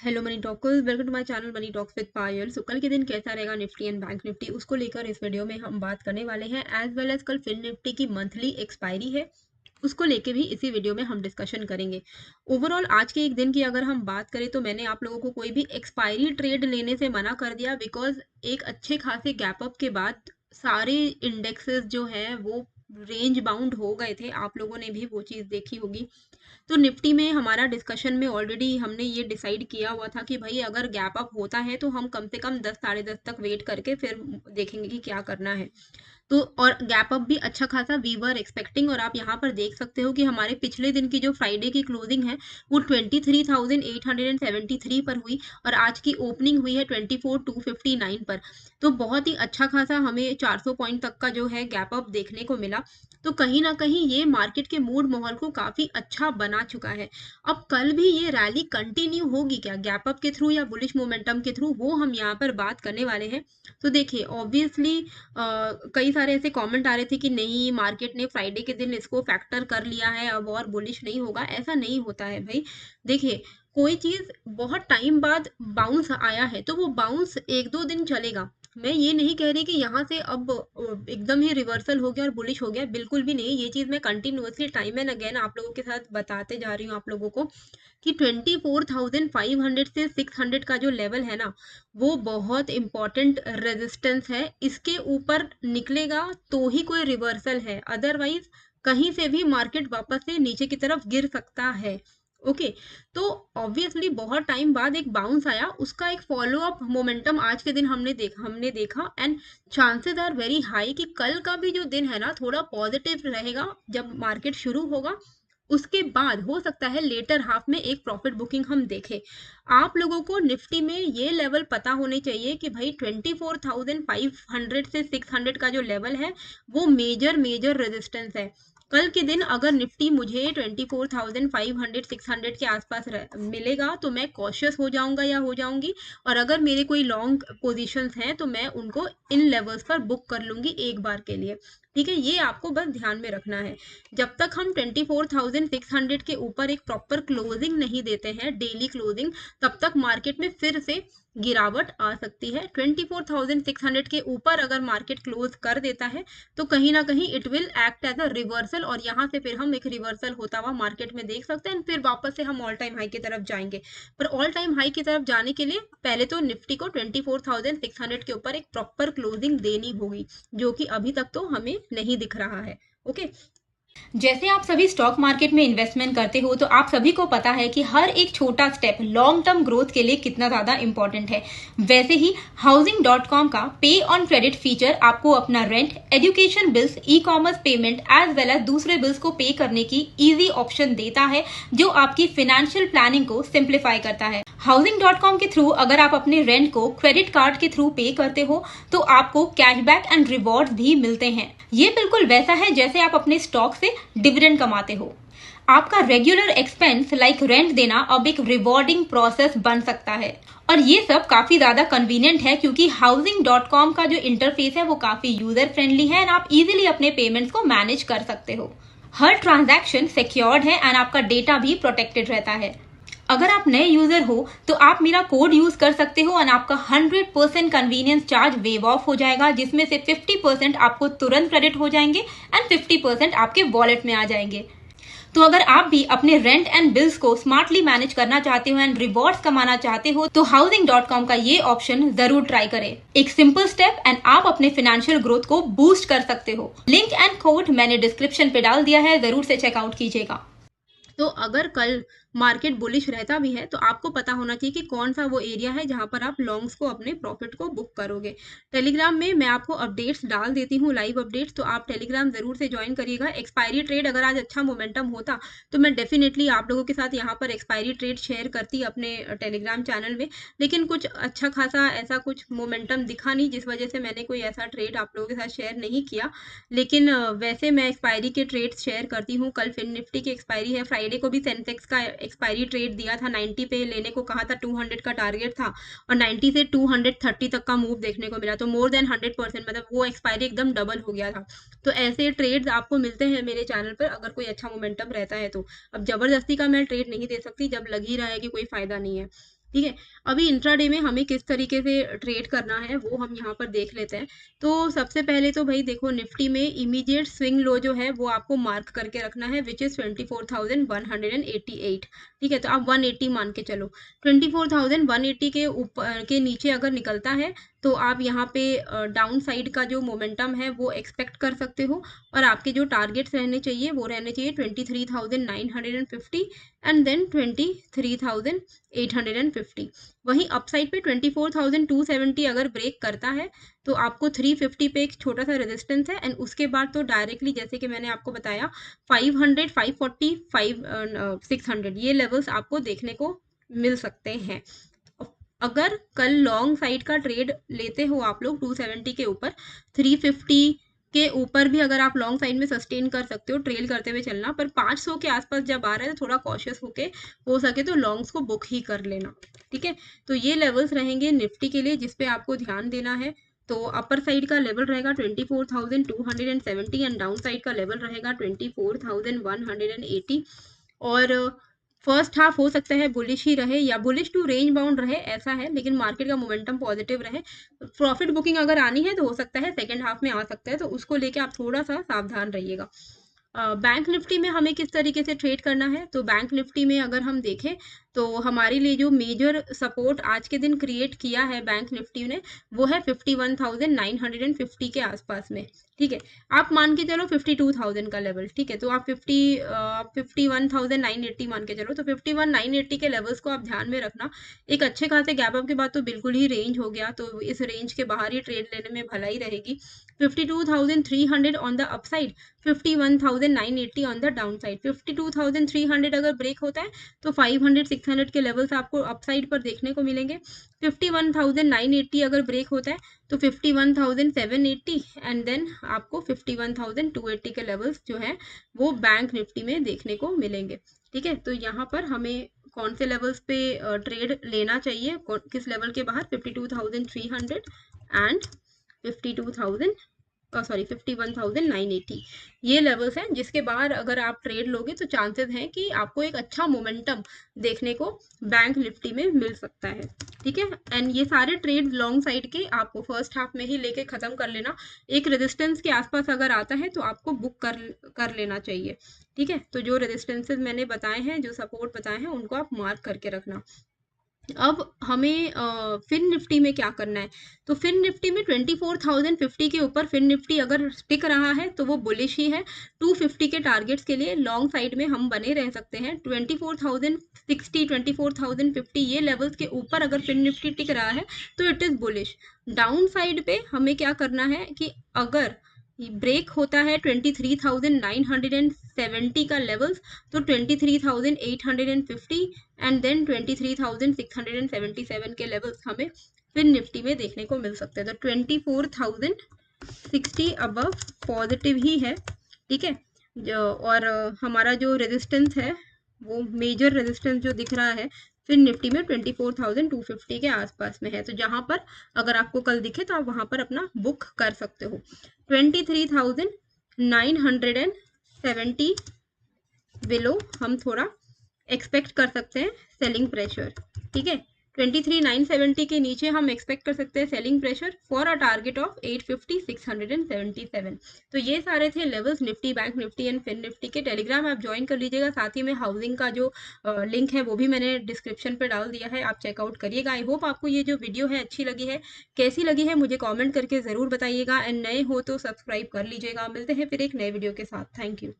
Hello money talkers, welcome to my channel money talks with Payal. So कल के दिन कैसा रहेगा निफ्टी एंड बैंक निफ्टी, उसको लेकर इस वीडियो में हम बात करने वाले हैं। एज वेल एज कल फिन निफ्टी की मंथली एक्सपायरी है, उसको लेके भी इसी वीडियो में हम डिस्कशन करेंगे। ओवरऑल आज के एक दिन की अगर हम बात करें तो मैंने आप लोगों को कोई भी एक्सपायरी ट्रेड लेने से मना कर दिया, बिकॉज एक अच्छे खासे गैप अप के बाद सारे इंडेक्सेस जो हैं वो रेंज बाउंड हो गए थे। आप लोगों ने भी वो चीज़ देखी होगी। तो निफ्टी में हमारा डिस्कशन में ऑलरेडी हमने ये डिसाइड किया हुआ था कि भाई अगर गैप अप होता है तो हम कम से कम 10 साढ़े 10 तक वेट करके फिर देखेंगे कि क्या करना है। तो और गैप अप भी अच्छा खासा वी वर एक्सपेक्टिंग, और आप यहाँ पर देख सकते हो कि हमारे पिछले दिन की जो फ्राइडे की क्लोजिंग है वो 23,873 पर हुई और आज की ओपनिंग हुई है 24,259 पर। तो बहुत ही अच्छा खासा हमें 400 पॉइंट तक का जो है गैप अप देखने को मिला। तो कहीं ना कहीं ये मार्केट के मूड माहौल को काफी अच्छा बना चुका है। अब कल भी ये रैली कंटिन्यू होगी क्या गैप अप के थ्रू या बुलिश मोमेंटम के थ्रू, वो हम यहाँ पर बात करने वाले हैं। तो देखिए ऑब्वियसली कई सारे ऐसे कमेंट आ रहे थे कि नहीं मार्केट ने फ्राइडे के दिन इसको फैक्टर कर लिया है, अब और बुलिश नहीं होगा। ऐसा नहीं होता है भाई। देखिए कोई चीज बहुत टाइम बाद बाउंस आया है तो वो बाउंस एक दो दिन चलेगा। मैं ये नहीं कह रही कि यहाँ से अब एकदम ही रिवर्सल हो गया और बुलिश हो गया, बिल्कुल भी नहीं। ये चीज मैं कंटिन्यूअसली टाइम एंड अगेन आप लोगों के साथ बताते जा रही हूँ आप लोगों को कि 24,500 से 600 का जो लेवल है ना, वो बहुत इंपॉर्टेंट रेजिस्टेंस है। इसके ऊपर निकलेगा तो ही कोई रिवर्सल है, अदरवाइज कहीं से भी मार्केट वापस से नीचे की तरफ गिर सकता है। ओके तो ऑब्वियसली बहुत टाइम बाद एक बाउंस आया, उसका एक फॉलो अप मोमेंटम आज के दिन हमने देखा and chances are very high कि कल का भी जो दिन है ना थोड़ा पॉजिटिव रहेगा। जब मार्केट शुरू होगा उसके बाद हो सकता है लेटर हाफ में एक प्रॉफिट बुकिंग हम देखें। आप लोगों को निफ्टी में ये लेवल पता होने चाहिए कि भाई 24,500 से 600 का जो लेवल है वो मेजर मेजर रेजिस्टेंस है। कल के दिन अगर निफ्टी मुझे 24,500 600 के आसपास मिलेगा तो मैं कॉशियस हो जाऊंगा या हो जाऊंगी, और अगर मेरे कोई लॉन्ग पोजीशंस हैं तो मैं उनको इन लेवल्स पर बुक कर लूंगी एक बार के लिए। ठीक है, ये आपको बस ध्यान में रखना है। जब तक हम 24,600 के ऊपर एक प्रॉपर क्लोजिंग नहीं देते हैं डेली क्लोजिंग, तब तक मार्केट में फिर से गिरावट आ सकती है। 24,600 के ऊपर अगर मार्केट क्लोज कर देता है तो कहीं ना कहीं it will act as a reversal, और यहाँ से फिर हम एक रिवर्सल होता हुआ मार्केट में देख सकते हैं, फिर वापस से हम ऑल टाइम हाई की तरफ जाएंगे। पर ऑल टाइम हाई की तरफ जाने के लिए पहले तो निफ्टी को 24,600 के ऊपर एक प्रॉपर क्लोजिंग देनी होगी, जो कि अभी तक तो हमें नहीं दिख रहा है। ओके, जैसे आप सभी स्टॉक मार्केट में इन्वेस्टमेंट करते हो तो आप सभी को पता है कि हर एक छोटा स्टेप लॉन्ग टर्म ग्रोथ के लिए कितना ज्यादा इंपॉर्टेंट है। वैसे ही हाउसिंग.com का पे ऑन क्रेडिट फीचर आपको अपना rent, education bills, e commerce payment as well as दूसरे बिल्स को पे करने की इजी ऑप्शन देता है, जो आपकी फाइनेंशियल प्लानिंग को सिंप्लीफाई करता है। हाउसिंग.com के थ्रू अगर आप अपने रेंट को क्रेडिट कार्ड के थ्रू पे करते हो तो आपको कैशबैक एंड रिवॉर्ड भी मिलते हैं। ये बिल्कुल वैसा है जैसे आप अपने स्टॉक से डिविडेंड कमाते हो। आपका रेगुलर एक्सपेंस लाइक रेंट देना अब एक रिवॉर्डिंग प्रोसेस बन सकता है, और ये सब काफी ज्यादा कन्वीनियंट है क्योंकि हाउसिंग.com का जो इंटरफेस है वो काफी यूजर फ्रेंडली है एंड आप इजीली अपने पेमेंट्स को मैनेज कर सकते हो। हर ट्रांजैक्शन सिक्योर्ड है एंड आपका डेटा भी प्रोटेक्टेड रहता है। अगर आप नए यूजर हो तो आप मेरा कोड यूज कर सकते हो और आपका 100% कन्वीनियंस चार्ज वेव ऑफ हो जाएगा, जिसमें से 50% आपको तुरंत क्रेडिट हो जाएंगे एंड 50% आपके वॉलेट में आ जाएंगे। तो अगर आप भी अपने रेंट एंड बिल्स को स्मार्टली मैनेज करना चाहते हो एंड रिवॉर्ड्स कमाना चाहते हो तो हाउसिंग.com का ये ऑप्शन जरूर ट्राई करें। एक सिंपल स्टेप एंड आप अपने फाइनेंशियल ग्रोथ को बूस्ट कर सकते हो। लिंक एंड कोड मैंने डिस्क्रिप्शन पे डाल दिया है, जरूर से चेकआउट कीजिएगा। तो अगर कल मार्केट बुलिश रहता भी है तो आपको पता होना चाहिए कि कौन सा वो एरिया है जहां पर आप लॉन्ग्स को अपने प्रॉफिट को बुक करोगे। टेलीग्राम में मैं आपको अपडेट्स डाल देती हूँ, लाइव अपडेट्स, तो आप टेलीग्राम जरूर से ज्वाइन करिएगा। एक्सपायरी ट्रेड अगर आज अच्छा मोमेंटम होता तो मैं डेफिनेटली आप लोगों के साथ यहाँ पर एक्सपायरी ट्रेड शेयर करती अपने टेलीग्राम चैनल में, लेकिन कुछ अच्छा खासा ऐसा कुछ मोमेंटम दिखा नहीं, जिस वजह से मैंने कोई ऐसा ट्रेड आप लोगों के साथ शेयर नहीं किया। लेकिन वैसे मैं एक्सपायरी के ट्रेड्स शेयर करती हूँ। कल फिन निफ्टी की एक्सपायरी है, फ्राइडे को भी सेंसेक्स का एक्सपायरी ट्रेड दिया था, 90 पे लेने को कहा था, 200 का टारगेट था और 90 से 230 तक का मूव देखने को मिला, तो मोर देन 100%, मतलब वो एक्सपायरी एकदम डबल हो गया था। तो ऐसे ट्रेड्स आपको मिलते हैं मेरे चैनल पर अगर कोई अच्छा मोमेंटम रहता है तो। अब जबरदस्ती का मैं ट्रेड नहीं दे सकती जब लग ही रहा है कि कोई फायदा नहीं है। ठीक है। अभी इंट्राडे में हमें किस तरीके से ट्रेड करना है वो हम यहाँ पर देख लेते हैं। तो सबसे पहले तो भाई देखो, निफ्टी में इमीडिएट स्विंग लो जो है वो आपको मार्क करके रखना है, विच इज 24,188। ठीक है, तो आप 180 मान के चलो। 24,180 के ऊपर के नीचे अगर निकलता है तो आप यहाँ पे डाउन साइड का जो मोमेंटम है वो एक्सपेक्ट कर सकते हो, और आपके जो टारगेट्स रहने चाहिए वो रहने चाहिए 23,950 एंड देन 23,850। वहीं अपसाइड पे 24,270 अगर ब्रेक करता है तो आपको 350 पे एक छोटा सा रेजिस्टेंस है, एंड उसके बाद तो डायरेक्टली जैसे कि मैंने आपको बताया 500, 540, 600 ये लेवल्स आपको देखने को मिल सकते हैं। अगर कल लॉन्ग साइड का ट्रेड लेते हो आप लोग 270 के ऊपर, 350 के ऊपर भी अगर आप लॉन्ग साइड में सस्टेन कर सकते हो, ट्रेल करते हुए चलना, पर 500 के आसपास जब आ रहा है तो थोड़ा कॉशियस होके हो सके तो लॉन्ग्स को बुक ही कर लेना। ठीक है, तो ये लेवल्स रहेंगे निफ्टी के लिए जिसपे आपको ध्यान देना है। तो अपर साइड का लेवल रहेगा 24,270 एंड डाउन साइड का लेवल रहेगा 24,180। और फर्स्ट हाफ हो सकता है बुलिश ही रहे या बुलिश टू रेंज बाउंड रहे, ऐसा है, लेकिन मार्केट का मोमेंटम पॉजिटिव रहे। प्रॉफिट बुकिंग अगर आनी है तो हो सकता है सेकंड हाफ में आ सकता है, तो उसको लेके आप थोड़ा सा सावधान रहिएगा। बैंक निफ्टी में हमें किस तरीके से ट्रेड करना है, तो बैंक निफ्टी में अगर हम देखें तो हमारे लिए जो मेजर सपोर्ट आज के दिन क्रिएट किया है बैंक निफ्टी ने वो है 51,950 के आसपास में। ठीक है, आप मान के चलो 52,000 का लेवल। ठीक है, तो आप 51,980 मान के चलो, तो 51,980 के लेवल्स को आप ध्यान में रखना। एक अच्छे खासे गैप अप के बाद तो बिल्कुल ही रेंज हो गया, तो इस रेंज के बाहर ही ट्रेड लेने में भलाई रहेगी। 52,300 on the upside, 51,980 on the down side. 52,300 अगर ब्रेक होता है तो 500, 600 के लेवल्स आपको अपसाइड पर देखने को मिलेंगे। 51,980 अगर ब्रेक होता है तो 51,780 एंड देन आपको 51,280 के लेवल्स जो है वो बैंक निफ्टी में देखने को मिलेंगे। ठीक है, तो यहाँ पर हमें कौन से लेवल्स पे ट्रेड लेना चाहिए, किस लेवल के बाहर, 52,300 एंड 51,980 ये लेवल्स हैं जिसके बाहर अगर आप ट्रेड लोगे तो चांसेस हैं कि आपको एक अच्छा मोमेंटम देखने को बैंक निफ्टी में मिल सकता है। ठीक है, एंड ये सारे ट्रेड लॉन्ग साइड के आपको फर्स्ट हाफ में ही लेके खत्म कर लेना। एक रेजिस्टेंस के आसपास अगर आता है तो आपको बुक कर लेना चाहिए। ठीक है, तो जो रेजिस्टेंसेस मैंने बताए हैं, जो सपोर्ट बताए हैं, उनको आप मार्क करके रखना। अब हमें फिन निफ्टी में क्या करना है, तो फिन निफ्टी में 24,050 के ऊपर फिन निफ्टी अगर टिक रहा है तो वो बुलिश ही है। 250 के टारगेट्स के लिए लॉन्ग साइड में हम बने रह सकते हैं। 24,060, 24,050 ये लेवल्स के ऊपर अगर फिन निफ्टी टिक रहा है तो it is bullish. Down side पे हमें क्या करना है कि अगर ब्रेक होता है 23,970 का लेवल्स तो 23,850 एंड देन 23,677 के लेवल्स हमें फिन निफ्टी में देखने को मिल सकते हैं। तो 24,060 अबव पॉजिटिव ही है। ठीक है, और हमारा जो रेजिस्टेंस है वो मेजर रेजिस्टेंस जो दिख रहा है फिन निफ्टी में 24,250 के आसपास में है, तो जहां पर अगर आपको कल दिखे तो आप वहां पर अपना बुक कर सकते हो। 23,970 बिलो हम थोड़ा एक्सपेक्ट कर सकते हैं सेलिंग प्रेशर। ठीक है, 23,970 के नीचे हम एक्सपेक्ट कर सकते हैं selling pressure for a target of 850, 677। तो ये सारे थे levels Nifty, bank Nifty and Fin Nifty के। टेलीग्राम आप ज्वाइन कर लीजिएगा, साथ ही में हाउसिंग का जो लिंक है वो भी मैंने डिस्क्रिप्शन पे डाल दिया है, आप चेकआउट करिएगा। आई होप आपको ये जो वीडियो है अच्छी लगी है। कैसी लगी है मुझे कॉमेंट करके ज़रूर बताइएगा, एंड नए हो तो सब्सक्राइब कर लीजिएगा। मिलते हैं फिर एक नए वीडियो के साथ। Thank you.